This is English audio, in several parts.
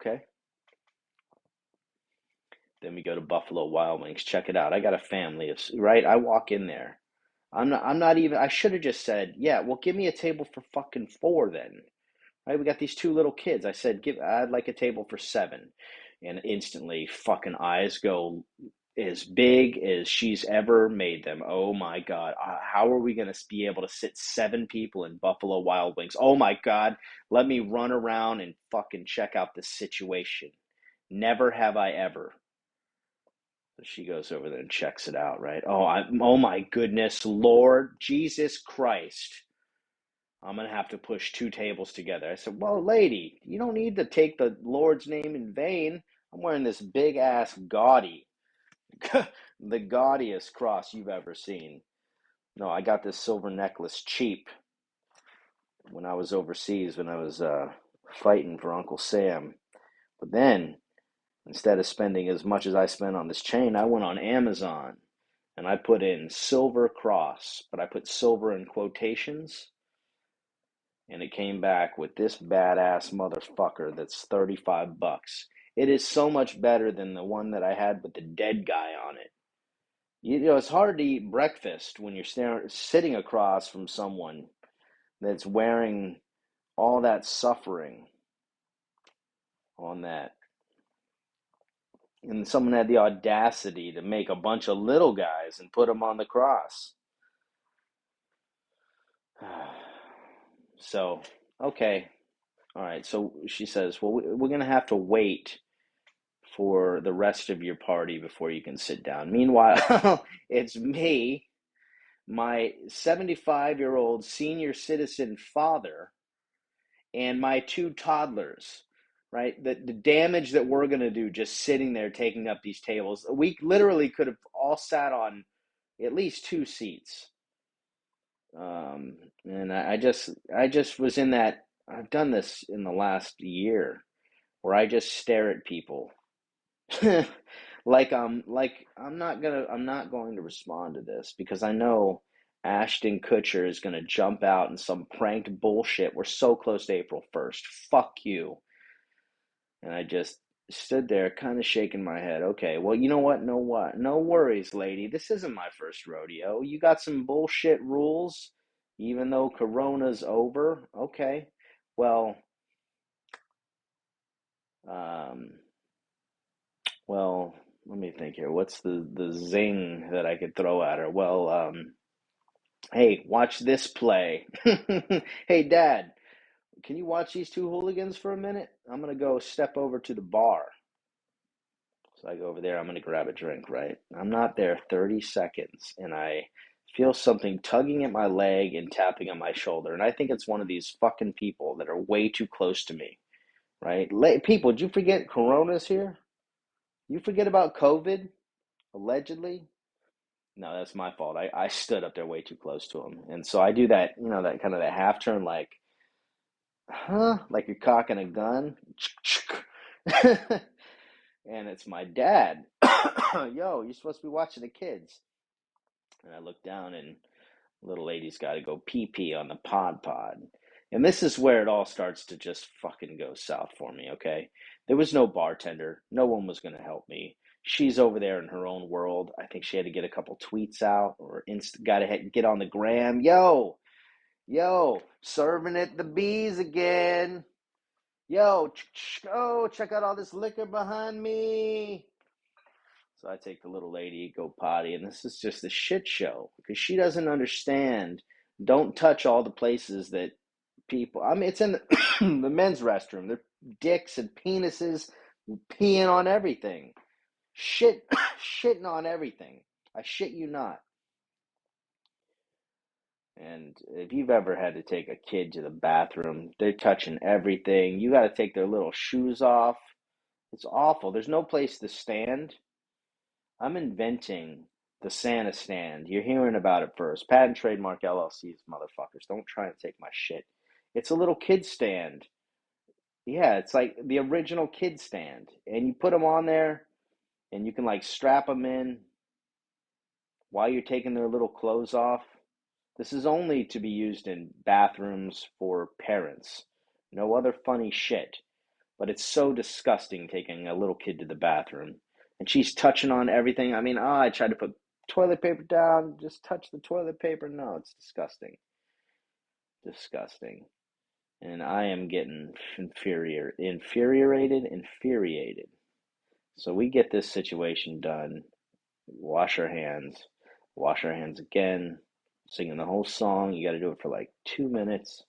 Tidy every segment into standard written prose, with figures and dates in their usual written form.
Okay. Then we go to Buffalo Wild Wings. Check it out. I got a family of, right? I walk in there. I'm not even, I should have just said, yeah, well, give me a table for fucking four then. Right? We got these two little kids. I said, I'd like a table for seven. And instantly, fucking eyes go as big as she's ever made them. Oh my God. How are we going to be able to sit seven people in Buffalo Wild Wings? Oh my God. Let me run around and fucking check out the situation. Never have I ever. So she goes over there and checks it out, right? Oh my goodness, Lord Jesus Christ. I'm going to have to push two tables together. I said, well, lady, you don't need to take the Lord's name in vain. I'm wearing this big ass gaudy, the gaudiest cross you've ever seen. No, I got this silver necklace cheap when I was overseas, when I was fighting for Uncle Sam. But then, instead of spending as much as I spent on this chain, I went on Amazon and I put in silver cross, but I put silver in quotations, and it came back with this badass motherfucker that's 35 bucks. It is so much better than the one that I had with the dead guy on it. You know, it's hard to eat breakfast when you're sitting across from someone that's wearing all that suffering on that. And someone had the audacity to make a bunch of little guys and put them on the cross. So, okay. All right. So she says, well, we're going to have to wait for the rest of your party before you can sit down. Meanwhile, it's me, my 75-year-old senior citizen father, and my two toddlers, right? The damage that we're going to do just sitting there taking up these tables. We literally could have all sat on at least two seats. And I just was in that. I've done this in the last year where I just stare at people I'm not going to respond to this because I know Ashton Kutcher is going to jump out in some pranked bullshit. We're so close to April 1st. Fuck you. And I just stood there kind of shaking my head. Okay, well, you know what? No what? No worries, lady. This isn't my first rodeo. You got some bullshit rules even though Corona's over. Okay. Well, um Well, let me think here. What's the zing that I could throw at her? Well, hey, watch this play. Hey, Dad, can you watch these two hooligans for a minute? I'm gonna go step over to the bar. So I go over there. I'm gonna grab a drink, right? I'm not there 30 seconds, and I feel something tugging at my leg and tapping on my shoulder, and I think it's one of these fucking people that are way too close to me, right? People, did you forget Corona's here? You forget about COVID, allegedly? No, that's my fault. I stood up there way too close to him. And so I do that, that kind of that half turn, like, huh? Like you're cocking a gun. And it's my dad. Yo, you're supposed to be watching the kids. And I look down and little lady's got to go pee pee on the pod. And this is where it all starts to just fucking go south for me, okay? There was no bartender. No one was going to help me. She's over there in her own world. I think she had to get a couple tweets out or got to get on the gram. Yo, serving at the bees again. Yo, oh, check out all this liquor behind me. So I take the little lady, go potty, and this is just a shit show because she doesn't understand. Don't touch all the places that people. I mean, it's in the, the men's restroom. They're dicks and penises peeing on everything. Shitting on everything. I shit you not. And if you've ever had to take a kid to the bathroom, they're touching everything. You got to take their little shoes off. It's awful. There's no place to stand. I'm inventing the Santa stand. You're hearing about it first. Patent trademark LLCs, motherfuckers. Don't try and take my shit. It's a little kid stand. Yeah, it's like the original kid stand. And you put them on there and you can like strap them in while you're taking their little clothes off. This is only to be used in bathrooms for parents. No other funny shit. but it's so disgusting taking a little kid to the bathroom. And she's touching on everything. I mean, I tried to put toilet paper down, just touch the toilet paper. No, it's disgusting. Disgusting. And I am getting infuriated. So we get this situation done, wash our hands again, singing the whole song. You got to do it for like 2 minutes.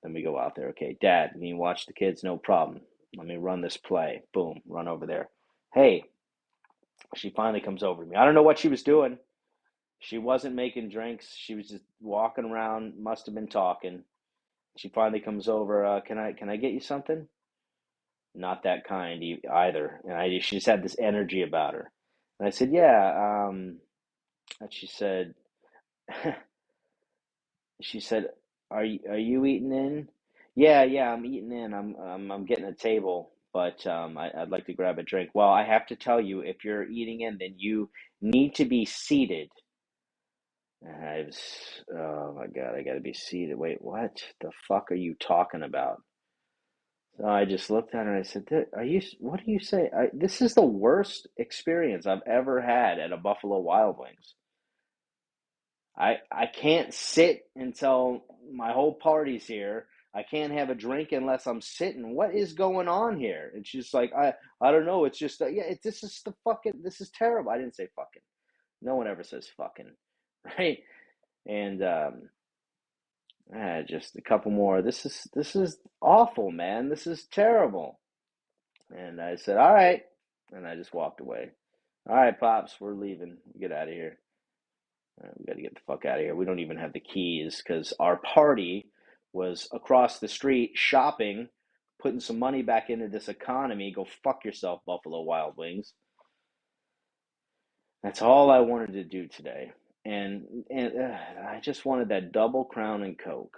Then we go out there. Okay, Dad, can you watch the kids? No problem. Let me run this play. Boom, run over there. Hey, she finally comes over to me. I don't know what she was doing. She wasn't making drinks. She was just walking around. Must have been talking. She finally comes over. Can I get you something? Not that kind either. And she just had this energy about her. And I said, yeah. And she said, she said, are you eating in? Yeah, I'm eating in. I'm getting a table, but I'd like to grab a drink. Well, I have to tell you, if you're eating in, then you need to be seated. And I was, oh my God, I got to be seated. Wait, what the fuck are you talking about? So I just looked at her and I said, what do you say? This is the worst experience I've ever had at a Buffalo Wild Wings. I can't sit until my whole party's here. I can't have a drink unless I'm sitting. What is going on here? It's just like I don't know. It's just yeah. This is terrible. I didn't say fucking. No one ever says fucking, right? And just a couple more. This is awful, man. This is terrible. And I said, all right, and I just walked away. All right, pops, we're leaving. Get out of here. We got to get the fuck out of here. We don't even have the keys because our party was across the street shopping, putting some money back into this economy. Go fuck yourself, Buffalo Wild Wings. That's all I wanted to do today. And I just wanted that double Crown and Coke.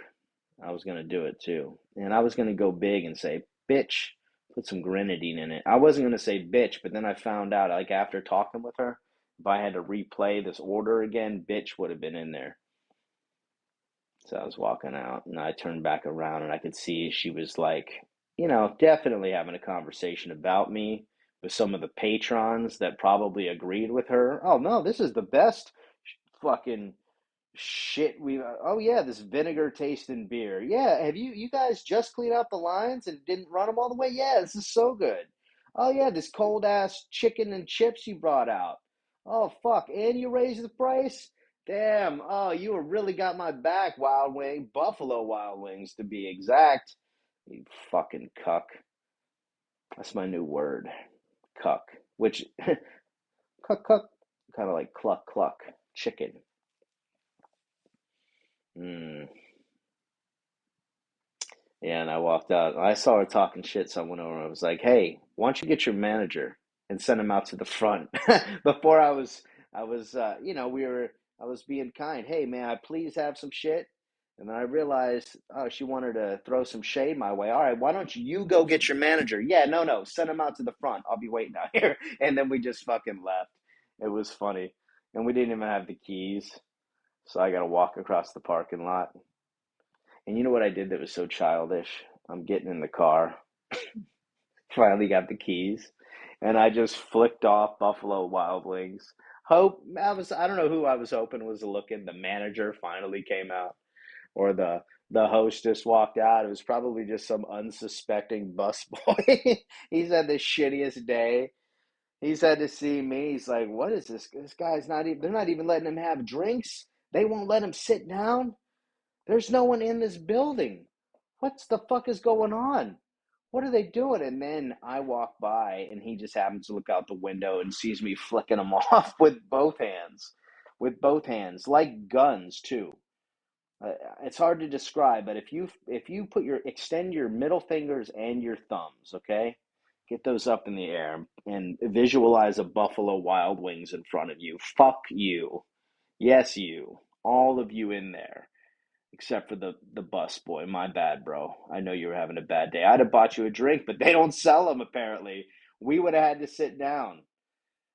I was going to do it too. And I was going to go big and say, bitch, put some grenadine in it. I wasn't going to say bitch, but then I found out, like after talking with her, if I had to replay this order again, bitch would have been in there. So I was walking out and I turned back around and I could see she was like, definitely having a conversation about me with some of the patrons that probably agreed with her. Oh no, this is the best fucking shit we oh yeah, this vinegar tasting beer. Yeah, have you guys just cleaned out the lines and didn't run them all the way? Yeah, this is so good. Oh yeah, this cold ass chicken and chips you brought out. Oh fuck, and you raised the price? Damn. Oh, you really got my back, Wild Wing. Buffalo Wild Wings to be exact. You fucking cuck. That's my new word. Cuck. Which cuck cuck, kind of like cluck cluck, chicken. Mm. Yeah, and I walked out. I saw her talking shit, so I went over and I was like, "Hey, why don't you get your manager and send him out to the front?" Before I was being kind. Hey, may I please have some shit? And then I realized, oh, she wanted to throw some shade my way. All right, why don't you go get your manager? Yeah, no, send him out to the front. I'll be waiting out here. And then we just fucking left. It was funny, and we didn't even have the keys, so I got to walk across the parking lot. And you know what I did that was so childish? I'm getting in the car, finally got the keys, and I just flicked off Buffalo Wild Wings. I don't know who I was hoping was looking. The manager finally came out, or the hostess walked out. It was probably just some unsuspecting busboy. He's had the shittiest day. He's had to see me. He's like, "What is this? This guy's not even. They're not even letting him have drinks. They won't let him sit down. There's no one in this building. What's the fuck is going on? What are they doing?" And then I walk by and he just happens to look out the window and sees me flicking them off with both hands. With both hands, like guns too. It's hard to describe, but if you extend your middle fingers and your thumbs, okay? Get those up in the air and visualize a Buffalo Wild Wings in front of you. Fuck you. Yes, you. All of you in there except for the bus boy. My bad, bro. I know you were having a bad day. I'd have bought you a drink, but they don't sell them apparently. We would have had to sit down.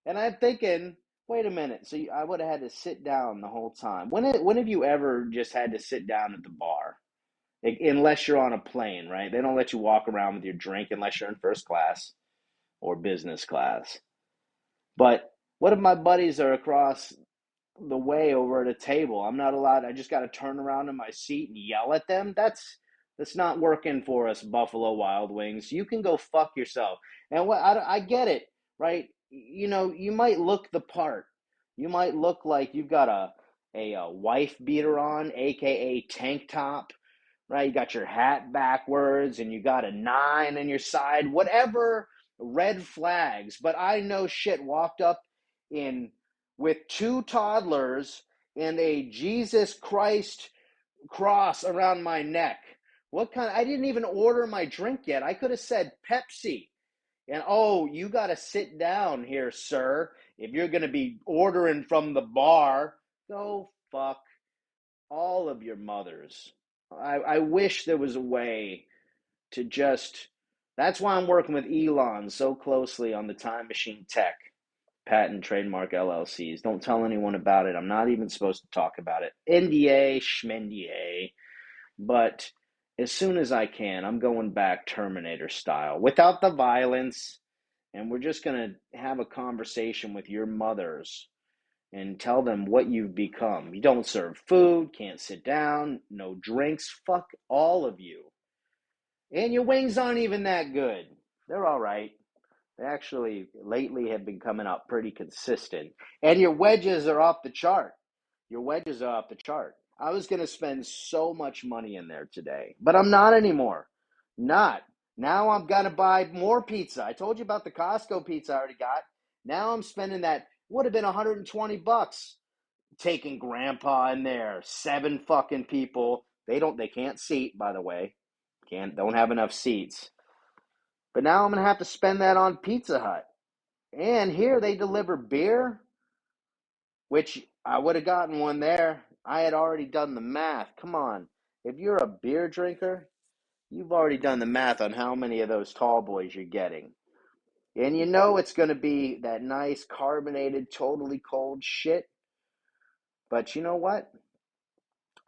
And I'm thinking, wait a minute. So I would have had to sit down the whole time. When have you ever just had to sit down at the bar? unless you're on a plane, right? They don't let you walk around with your drink unless you're in first class or business class. But what if my buddies are across the way over at a table? I'm not allowed. I just got to turn around in my seat and yell at them. That's not working for us, Buffalo Wild Wings. You can go fuck yourself. And what I get it, right? You know, you might look the part. You might look like you've got a wife beater on, aka tank top, right? You got your hat backwards and you got a 9 on your side, whatever, red flags. But I know shit walked up in with 2 toddlers and a Jesus Christ cross around my neck. What kind? I didn't even order my drink yet. I could have said Pepsi. And oh, you got to sit down here, sir. If you're going to be ordering from the bar, go fuck all of your mothers. I wish there was a way to just. That's why I'm working with Elon so closely on the time machine tech, patent trademark LLCs. Don't tell anyone about it. I'm not even supposed to talk about it. NDA, schmenDA. But as soon as I can, I'm going back Terminator style without the violence. And we're just going to have a conversation with your mothers and tell them what you've become. You don't serve food, can't sit down, no drinks. Fuck all of you. And your wings aren't even that good. They're all right. They actually lately have been coming out pretty consistent. And your wedges are off the chart. Your wedges are off the chart. I was going to spend so much money in there today, but I'm not anymore. Not. Now I'm going to buy more pizza. I told you about the Costco pizza I already got. Now I'm spending that, would have been 120 bucks, taking grandpa in there, 7 fucking people. They can't seat, by the way. Don't have enough seats. But now I'm going to have to spend that on Pizza Hut. And here they deliver beer, which I would have gotten one there. I had already done the math. Come on. If you're a beer drinker, you've already done the math on how many of those tall boys you're getting. And you know it's going to be that nice carbonated, totally cold shit. But you know what?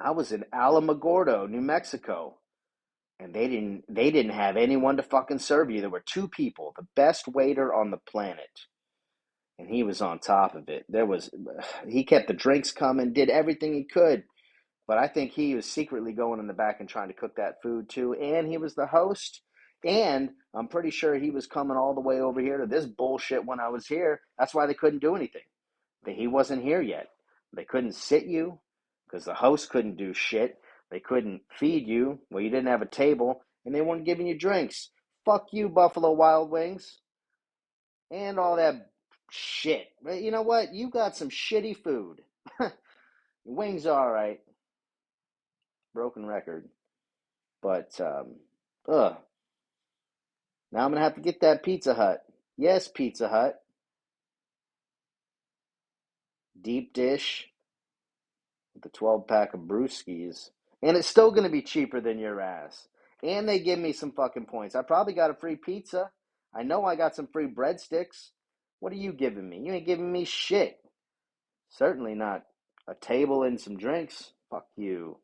I was in Alamogordo, New Mexico, and they didn't have anyone to fucking serve you. There were 2 people, the best waiter on the planet. And he was on top of it. He kept the drinks coming, did everything he could, but I think he was secretly going in the back and trying to cook that food too. And he was the host, and I'm pretty sure he was coming all the way over here to this bullshit when I was here. That's why they couldn't do anything. He wasn't here yet. They couldn't sit you because the host couldn't do shit. They couldn't feed you. Well, you didn't have a table, and they weren't giving you drinks. Fuck you, Buffalo Wild Wings, and all that shit. But you know what? You got some shitty food. Wings are all right. Broken record. But, ugh. Now I'm going to have to get that Pizza Hut. Yes, Pizza Hut. Deep dish with the 12-pack of brewskis. And it's still going to be cheaper than your ass. And they give me some fucking points. I probably got a free pizza. I know I got some free breadsticks. What are you giving me? You ain't giving me shit. Certainly not a table and some drinks. Fuck you.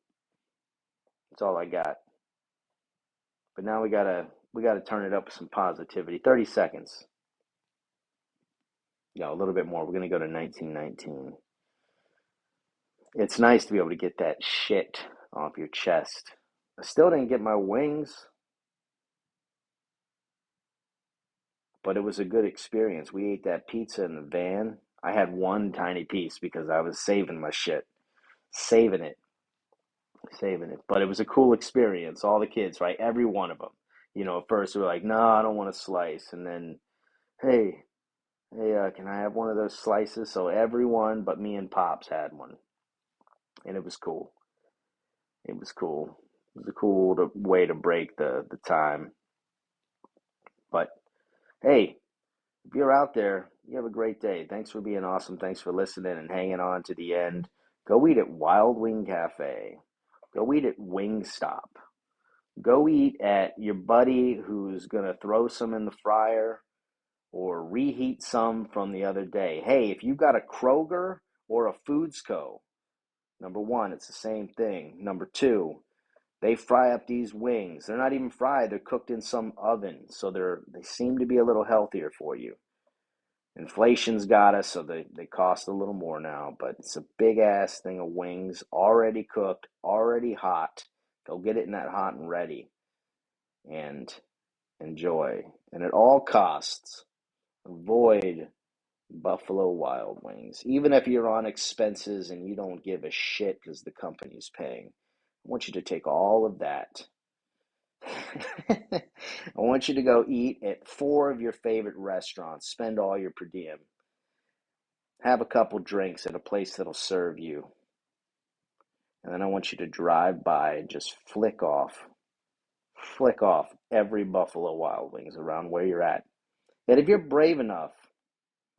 That's all I got. But now we gotta turn it up with some positivity. 30 seconds. Yeah, a little bit more. We're gonna go to 1919. It's nice to be able to get that shit off your chest. I still didn't get my wings, but it was a good experience. We ate that pizza in the van. I had one tiny piece because I was saving my shit. Saving it. Saving it. But it was a cool experience. All the kids, right? Every one of them. You know, at first we were like, no, I don't want a slice. And then, hey, can I have one of those slices? So everyone but me and Pops had one. And it was cool. It was cool. It was a cool way to break the time. But hey, if you're out there, you have a great day. Thanks for being awesome. Thanks for listening and hanging on to the end. Go eat at Wild Wing Cafe. Go eat at Wingstop. Go eat at your buddy who's going to throw some in the fryer or reheat some from the other day. Hey, if you've got a Kroger or a Foods Co., number one, it's the same thing. Number two, They fry up these wings. They're not even fried, they're cooked in some oven. So they seem to be a little healthier for you. Inflation's got us, so they cost a little more now, but it's a big ass thing of wings, already cooked, already hot. Go get it in that hot and ready and enjoy. And at all costs, avoid Buffalo Wild Wings. Even if you're on expenses and you don't give a shit because the company's paying, I want you to take all of that. I want you to go eat at 4 of your favorite restaurants, spend all your per diem, have a couple drinks at a place that'll serve you, and then I want you to drive by and just flick off every Buffalo Wild Wings around where you're at. And if you're brave enough,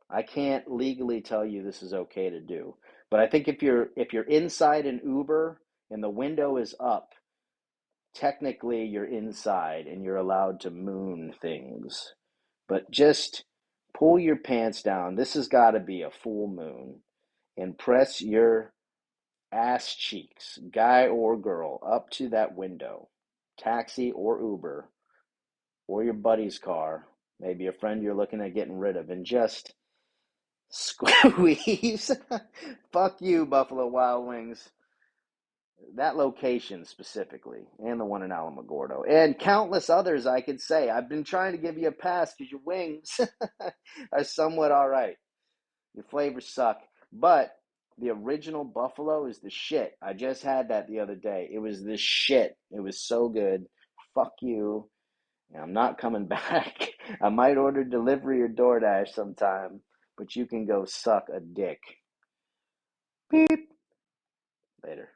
I can't legally tell you this is okay to do, but I think if you're inside an Uber and the window is up, technically you're inside and you're allowed to moon things. But just pull your pants down. This has got to be a full moon, and press your ass cheeks, guy or girl, up to that window, taxi or Uber, or your buddy's car, maybe a friend you're looking at getting rid of, and just squeeze. Fuck you, Buffalo Wild Wings. That location specifically, and the one in Alamogordo, and countless others I could say. I've been trying to give you a pass because your wings are somewhat all right. Your flavors suck, but the original buffalo is the shit. I just had that the other day. It was the shit. It was so good. Fuck you. And I'm not coming back. I might order delivery or DoorDash sometime, but you can go suck a dick. Beep. Later.